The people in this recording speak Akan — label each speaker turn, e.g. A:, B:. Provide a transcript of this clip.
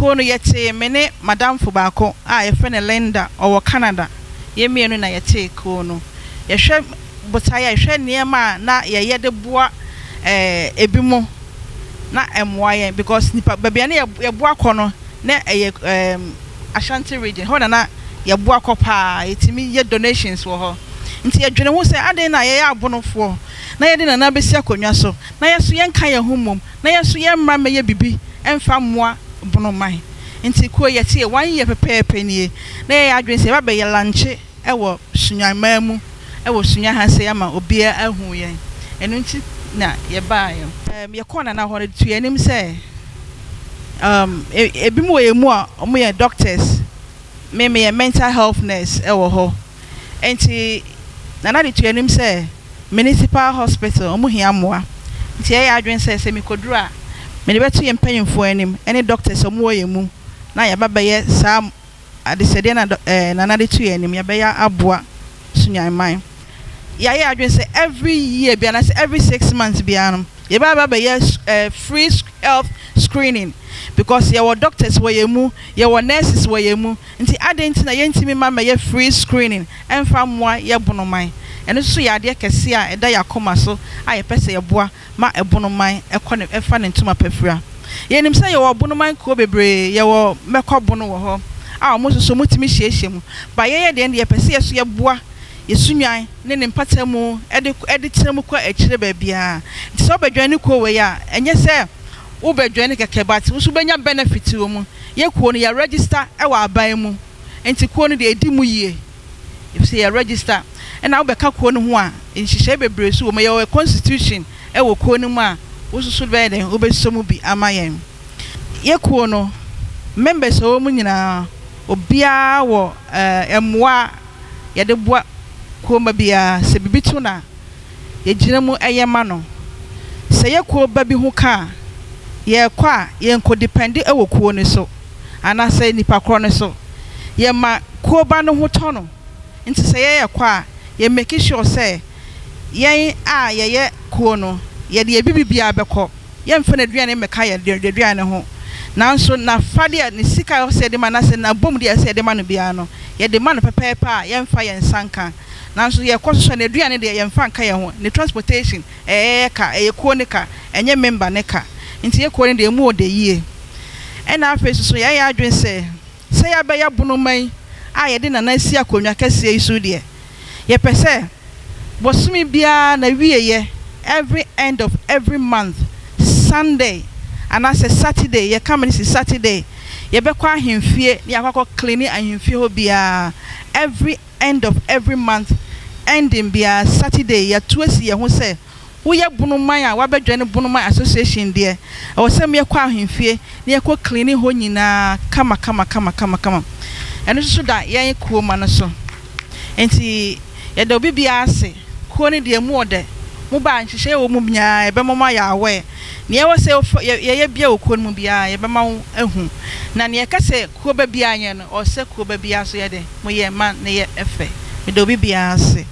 A: kuo no yete me ne madam Fubako a ye friend Linda or Canada ye mienu na yete kuo no ye hwe botaya ye hwe niema na ye de boa ebimo na emwaye because nipa babia na ye boa kono na Ashanti region ho na ye boa kopa etimi ye donations wo ho nti ye dwene ho se aden na ye abonofo na ye de na besi akonwa so na ye so ye nka ye homom na ye so ye mra me ye bibi emfa moa Bonoman nti ko ye tie 1 year pepepe nie na ye adwen se ba be ye lanche ewo sunyan mamu ewo sunyan hanse ya ma obia ahu ye enu nti na ye ba ye kona na ho tu ye nim se ebi mo ye mu a omo ye doctors me ye mental health nurse ewo ho enti na de tu ye nim se municipal hospital omo hia moa nti ye adwen se mi kodura me de betu ye mpanyimfo anim ene doctors omo ye mu na ya baba ye sa adesede na de tu ye anim ya be ya aboa sunyan man ya ye adwen se every year bia na se every 6 months bia no ye baba ye free health screening because ye were doctors wo ye mu ye were nurses wo ye mu nti adenti na ye ntimi mama ye free screening emfa moa ye Bonoman eno so ya de kese a eda yakoma so a ye pese ye boa ma Bonoman ekone efa ne ntuma pafura ye nim se ye wo Bonoman ko bebre ye wo mekọ bono wo ho a mo so mutimi hyiehye mu ba ye de ye pese ye so ye boa ye sunwan ne mpatamu ede tiremu kwa akire ba bia nti so badwane ko we ya enye se wo badwane keke bat wo so benya benefit wo mu ye ko no ya register e wa aban mu nti ko no de edi mu yie if say ya register na wo beka ko no ho a nhihye bebre so wo ye constitution e wo ko no mu a wo so be den wo be so mu bi amayen ye ko no members wo mu nyina obia wo emwa ye de boa ko ma bia se bibitu na ye gina mu eyema no se ye ko ba bi hu ka ye kwa ye nko depend e wo ko ne so ana se nipa kro ne so ye ma ko ba no ho tono nti se ye kwa ye make sure say ye ye ko no ye de bibibia beko ye mfa na duane meka ye de duane ho nanso na fade ne sika se de ma na se na bom de se de ma no bia no ye de ma no pepepa ye mfa ye nsanka nanso ye koso na duane de ye mfa nka ye ho ne transportation ka ko ne ka enye member ne ka nti ye ko ne de mu ode yie ena afa so ye ya adwen se ya be ya Bonoman a ye de na na si akonwa kase isu de ye pese bosumi bia na wieye every end of every month Sunday and as a Saturday ye come this Saturday ye be kwa ahemfie ni akwa clean ahemfie ho bia every end of every month ending bia Saturday ya tuasi ye ho se wo ye Bonoman a wa bedwane Bonoman association de e wo se me kwa ahemfie ni ye kwa clean ho nyina kama eno so da ye ko ma no so enti ye da obi bia ase ko ni de mu ode mu ba nhihye wo mu nya e be mama ya awe ne ye wo se ye bia wo ko mu bia ye be ma ehu na ne ye ka se ko ba bia anye no o se ko ba bia so ye de mo ye ma ne ye efe me da obi bia ase